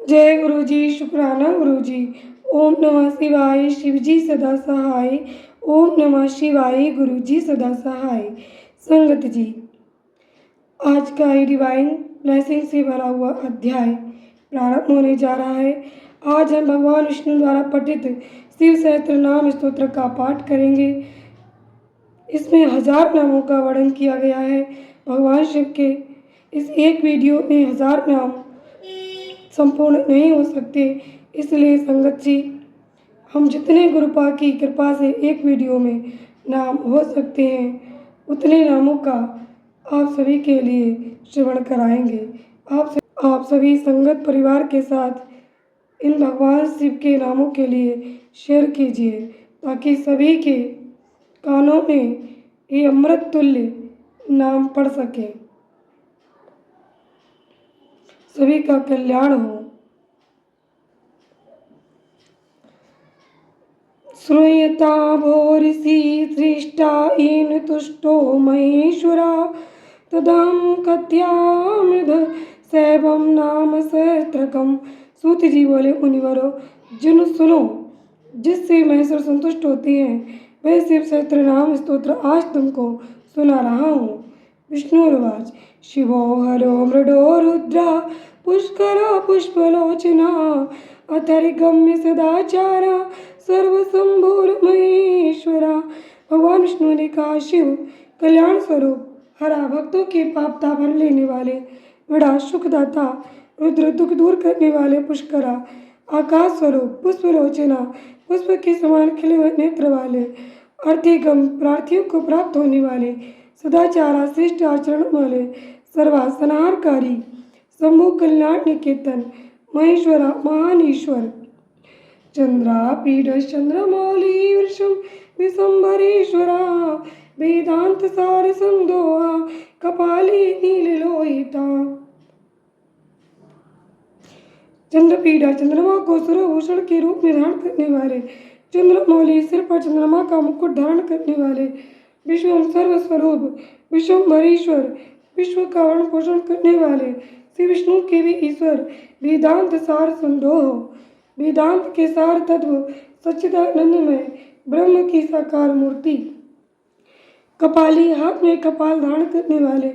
जय गुरु जी, शुक्राना गुरु जी। ओम नमः शिवाय, शिव जी सदा सहाय। ओम नमः शिवाय, गुरु जी सदा सहाय। संगत जी, आज का ये डिवाइन ब्लेसिंग से भरा हुआ अध्याय प्रारंभ होने जा रहा है। आज हम भगवान विष्णु द्वारा पठित शिव सहस्त्र नाम स्तोत्र का पाठ करेंगे। इसमें 1000 नामों का वर्णन किया गया है। भगवान शिव के इस एक वीडियो में 1000 नाम संपूर्ण नहीं हो सकते, इसलिए संगत जी, हम जितने गुरुपा की कृपा से एक वीडियो में नाम हो सकते हैं उतने नामों का आप सभी के लिए श्रवण कराएंगे। आप सभी संगत परिवार के साथ इन भगवान शिव के नामों के लिए शेयर कीजिए, ताकि सभी के कानों में ये अमृत तुल्य नाम पढ़ सके, सभी का कल्याण हो। श्रूयता भोरिषि सृष्टा येन तुष्टो महेश्वरा तदां कथ्यामृध सैवं नाम सहस्त्रकम्। सूत जी बोले, मुनिवरों, जिन सुनो, जिससे महेश्वर संतुष्ट होते हैं वह शिव सहस्त्र नाम स्तोत्र आज तुमको सुना रहा हूँ। विष्णुर्वाच, शिवो हरो मृडो रुद्रा पुष्करा पुष्पलोचना अथर्गम्य सदाचारा सर्वशंभुर्महेश्वरा। भगवान विष्णु ने कहा, शिव कल्याण स्वरूप, हरा भक्तों के पाप ताप हर लेने वाले, बड़ा सुखदाता, रुद्र दुख दूर करने वाले, पुष्करा आकाश स्वरूप, पुष्पलोचना पुष्प के समान खिले हुए नेत्र वाले, अर्थिगम प्रार्थियों को प्राप्त होने वाले, सदाचारा श्रेष्ठ आचरण वाले, सर्वा संहारकारी, शंभु कल्याण निकेतन, महेश्वरा महान ईश्वर, चंद्रापीड चंद्रमौली वृषम विशंभरेश्वरा वेदांत सार संदोहा कपाली नील लोहिता। चंद्रपीड़ा चंद्रमा को सूर्यभूषण के रूप में धारण करने वाले, चंद्रमौली सिर पर चंद्रमा का मुकुट धारण करने वाले, विश्वम सर्वस्वरूप विश्वम्भरेश्वर विश्व का भरण पोषण करने वाले, श्री विष्णु के भी ईश्वर, वेदांत सार संदोह वेदांत के सार तत्व, सच्चिदानंदमय ब्रह्म की साकार मूर्ति, कपाली हाथ में कपाल धारण करने वाले,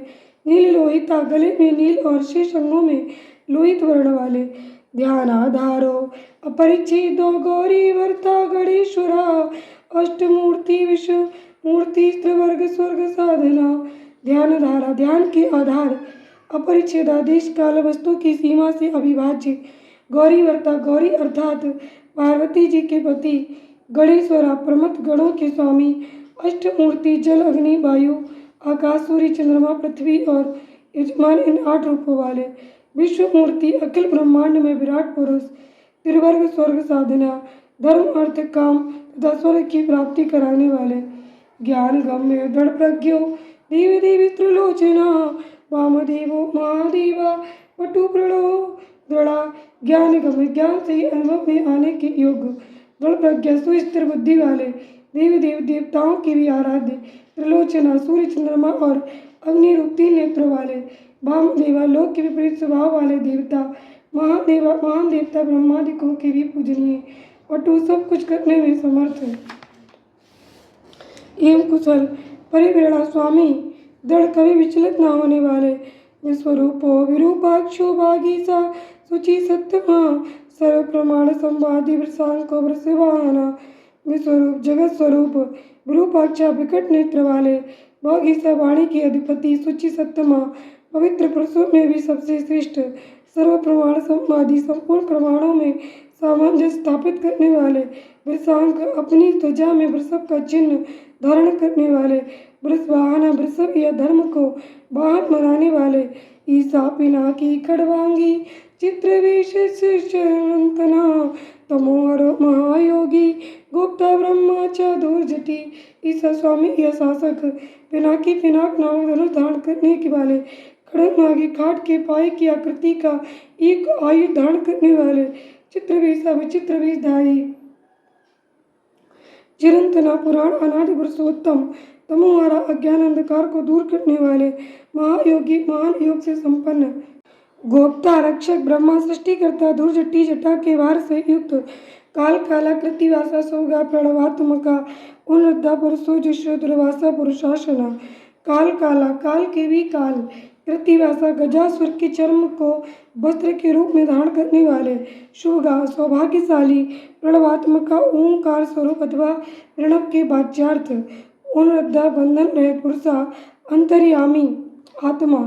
नील लोहिता गले में नील और शेष अंगों में लोहित वर्ण वाले, ध्यान आधारो अपरिच्छेदो गौरी वर्ता गणेश्वरा अष्टमूर्ति विश्व मूर्ति त्रिवर्ग स्वर्ग साधना। ध्यान धारा ध्यान के आधार, अपरिच्छेदादेश काल वस्तु की सीमा से अविभाज्य, गौरी वर्ता गौरी अर्थात पार्वती जी के पति, गणेश्वरा प्रमथ गणों के स्वामी, अष्टमूर्ति जल अग्नि वायु आकाश सूर्य चंद्रमा पृथ्वी और यजमान इन 8 रूपों वाले, विश्व मूर्ति अखिल ब्रह्मांड में विराट पुरुष, त्रिवर्ग स्वर्ग साधना, धर्म अर्थ काम तथा स्वर्ग की प्राप्ति कराने वाले, ज्ञान गम्य दृढ़ प्रज्ञो देवी देवी त्रिलोचना वामदेवो महादेवा वटु प्रणो दृढ़ा। ज्ञान गम्य ज्ञान से अनुभव में आने के योग्य, दृढ़ प्रज्ञा सुस्थिर बुद्धि वाले, देवी देव देवताओं की भी आराध्य, त्रिलोचना सूर्य चंद्रमा और अग्नि रूप 3 नेत्रों वाले, वामदेवा लोक के विपरीत स्वभाव वाले देवता, महादेवा महान देवता ब्रह्मादिकों के भी पूजनीय, वटु सब कुछ करने में समर्थ है, एवं कुशल परिप्रेरणा स्वामी, दृढ़ कभी विचलित न होने वाले, विश्वरूपो विरूपाक्षो भागीसा सुचि सत्यमा सर्व प्रमाण संवादी वृषांको वृषवाहना। विश्वरूप जगत स्वरूप विरूपाक्षा विकट नेत्र वाले, भागीसा वाणी के अधिपति, सुचि सत्यमा पवित्र पुरुषों में भी सबसे श्रेष्ठ, सर्व प्रमाण संवादी संपूर्ण प्रमाणों में सामंजस्य स्थापित करने वाले, वृषांक अपनी त्वचा में वृषभ का चिन्ह धारण करने वाले, वृषवाहन वृषभ या धर्म को वाहन बनाने वाले, ईसा पिनाकी खड़वांगी चित्रवेश चरणतना तमोहर महायोगी गुप्ता ब्रह्मा च दुर्जटी। ईसा स्वामी या शासक, पिनाकी पिनाक नामक धनुष धारण करने के वाले, खड़गमागी खाट के पाए की आकृति का एक आयुध धारण करने वाले, चित्रवेशा विचित्र वेशधारी, चिरंतना पुराण अनादि पुरुषोत्तम, तमोहरा अज्ञान अंधकार को दूर करने वाले, महायोगी महान योग से संपन्न, गोप्ता रक्षक ब्रह्मा सृष्टिकर्ता धूर्जटी जटा के भार से युक्त काल काला कृतिवासा सोगा प्रणवात्मका उन्नता पुरुषो जिष्यो दुर्वासा पुरुषासना काल काला काल के भी काल कृतिवासा गजासुर के चर्म को वस्त्र के रूप में धारण करने वाले शुभगा सौभाग्यशाली प्रणवात्मका ओंकार स्वरूप अथवा प्रणव के वाच्यार्थ उन्नता बंधन रहित पुरुषा अंतर्यामी आत्मा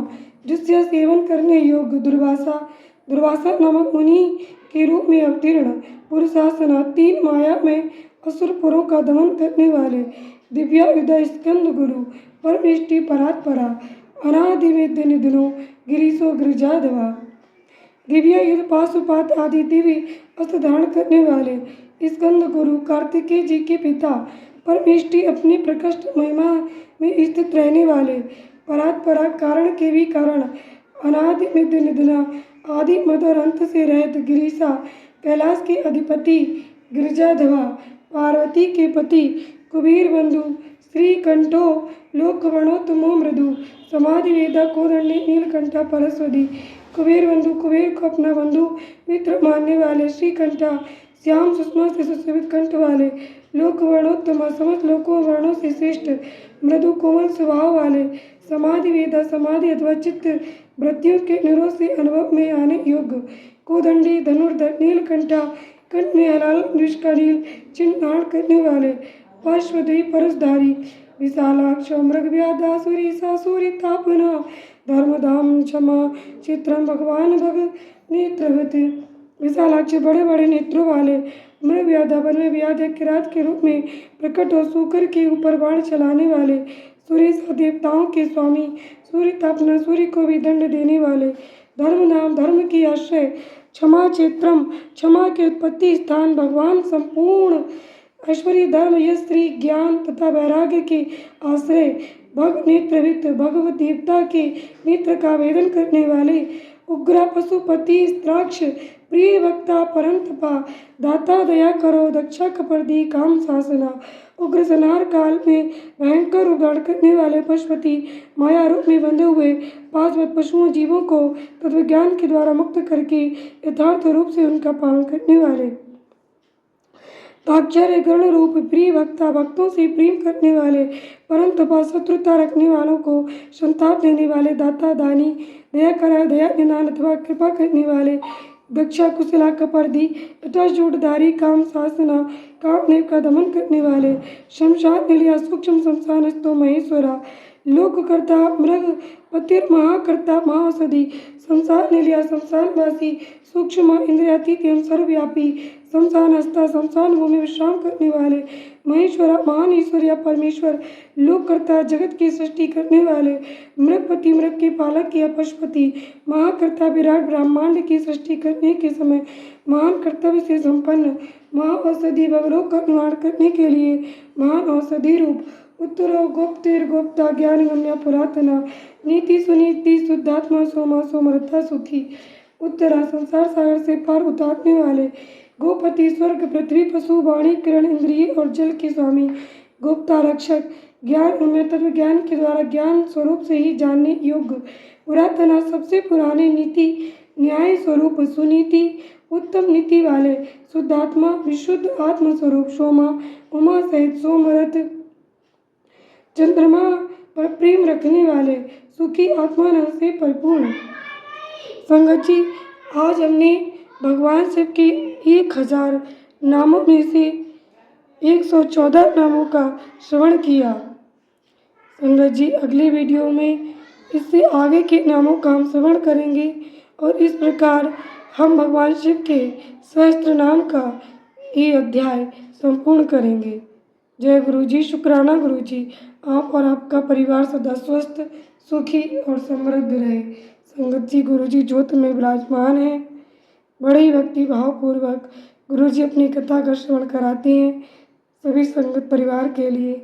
जिससे सेवन करने योग्य दुर्वासा नामक मुनि के रूप में अवतीर्ण पुरुषासना तीन माया में असुरपुरों का दमन करने वाले दिव्यायुध स्कंद गुरु परमेष्टि परात्परा अनादि वेद्य निधनो गिरीशो गिरिजाधवा दिव्य युद्ध पाशुपात आदि दिव्य अस्त्र धारण करने वाले स्कंद गुरु कार्तिकेय जी के पिता परमेष्टि अपनी प्रकृष्ट महिमा में स्थित रहने वाले परात्परा कारण के भी कारण अनादि नित्य निधना आदि मद और अंत से रहित गिरीशा कैलाश के अधिपति गिरिजाधवा पार्वती के पति कुबेर बंधु श्रीकंठो लोकवर्णोत्तमो मृदु समाधि वेदा कोदंडी नीलकंठा परस्वती कुबेर बंधु कुबेर को अपना बंधु मित्र मानने वाले श्रीकंठा श्याम सुषमा से सुशोभित कंठ वाले लोक वर्णोत्तम समस्त लोकों वर्णों से श्रेष्ठ मृदु कोमल स्वभाव वाले समाधि वेदा समाधि अथवा चित्त वृत्तियों के निरोध से अनुभव में आने योग्य कोदंडी धनुर्धर नीलकंठा कंठ में हलाल का नील चिन्ह धारण करने वाले पार्श्वदेवी परसधारी विशालाक्ष मृगव्याधासुरी सासुरी तापना धर्मधाम क्षमा चित्रम भगवान भग नेत्रवत विशालाक्ष बड़े बड़े नेत्रों वाले मृगव्याधा वन में व्याध किरात के रूप में प्रकट हो सूकर के ऊपर बाण चलाने वाले सूर्य सा देवताओं के स्वामी सूर्य तापना सूर्य को भी दंड देने वाले धर्म नाम धर्म की आश्रय क्षमा क्षेत्रम क्षमा के उत्पत्ति स्थान भगवान संपूर्ण ऐश्वर्य धर्म यश स्त्री ज्ञान तथा वैराग्य के आश्रय भग नेत्रवित्त भगवत देवता के नेत्र का वेदन करने वाले उग्रा पशुपति स्त्राक्ष प्रिय वक्ता परंतपा दाता दया करो दक्षा कपर्दी काम शासना उग्र संहार काल में भयंकर रूप धारण करने वाले पशुपति माया रूप में बंधे हुए पांचवत पशुओं जीवों को तत्वज्ञान के द्वारा मुक्त करके यथार्थ रूप से उनका पालन करने वाले ताक्षर्य गण रूप प्रिय वक्ता भक्तों से प्रेम करने वाले परंतु शत्रुता रखने वालों को संताप देने वाले दाता दानी दया करा दया निदान अथवा कृपा करने वाले दक्षा कुशला कपर्दी तथा जोटधारी काम शासना कामदेव का दमन करने वाले शमशान निलिया सूक्ष्म शमशानस्तो महेश्वरा लोककर्ता मृग पतिर महाकर्ता महाऔषधि संसार निलिया शमशानवासी सूक्ष्म इंद्रियातीत एवं सर्वव्यापी शमशान हस्ता शमशान भूमि विश्राम करने वाले महेश्वरा महान ईश्वर या परमेश्वर लोककर्ता जगत की सृष्टि करने वाले मृगपति मृग के पालक या पशुपति महाकर्ता विराट ब्रह्मांड की सृष्टि करने के समय महान कर्तव्य से संपन्न महाऔषधि भगलोक का निर्माण करने के लिए महान औषधि रूप उत्तरो गुप्तिर गुप्ता ज्ञान गम्या पुरातना नीति सुनीति शुद्धात्मा सोमा सोमरथा सुखी उत्तरा संसार सागर से पार उतारने वाले गोपति स्वर्ग पृथ्वी पशु वाणी किरण इंद्रिय और जल के स्वामी गुप्ता रक्षक ज्ञान उनमें तत्व ज्ञान के द्वारा ज्ञान स्वरूप से ही जानने योग्य पुरातना सबसे पुराने नीति न्याय स्वरूप सुनीति उत्तम नीति वाले शुद्धात्मा विशुद्ध आत्म स्वरूप सोमा उमा सहित सोमरथ चंद्रमा पर प्रेम रखने वाले सुखी आत्मानंद से परिपूर्ण संगत जी आज हमने भगवान शिव के 1000 नामों में से 114 नामों का श्रवण किया। संगत जी अगले वीडियो में इससे आगे के नामों का हम श्रवण करेंगे और इस प्रकार हम भगवान शिव के सहस्त्र नाम का ये अध्याय संपूर्ण करेंगे। जय गुरु जी। शुक्राना गुरु जी। आप और आपका परिवार सदा स्वस्थ सुखी और समृद्ध रहे। संगत जी गुरु जी ज्योत में विराजमान हैं। बड़े ही भक्ति भावपूर्वक गुरु जी अपनी कथा का श्रवण कराते हैं सभी संगत परिवार के लिए।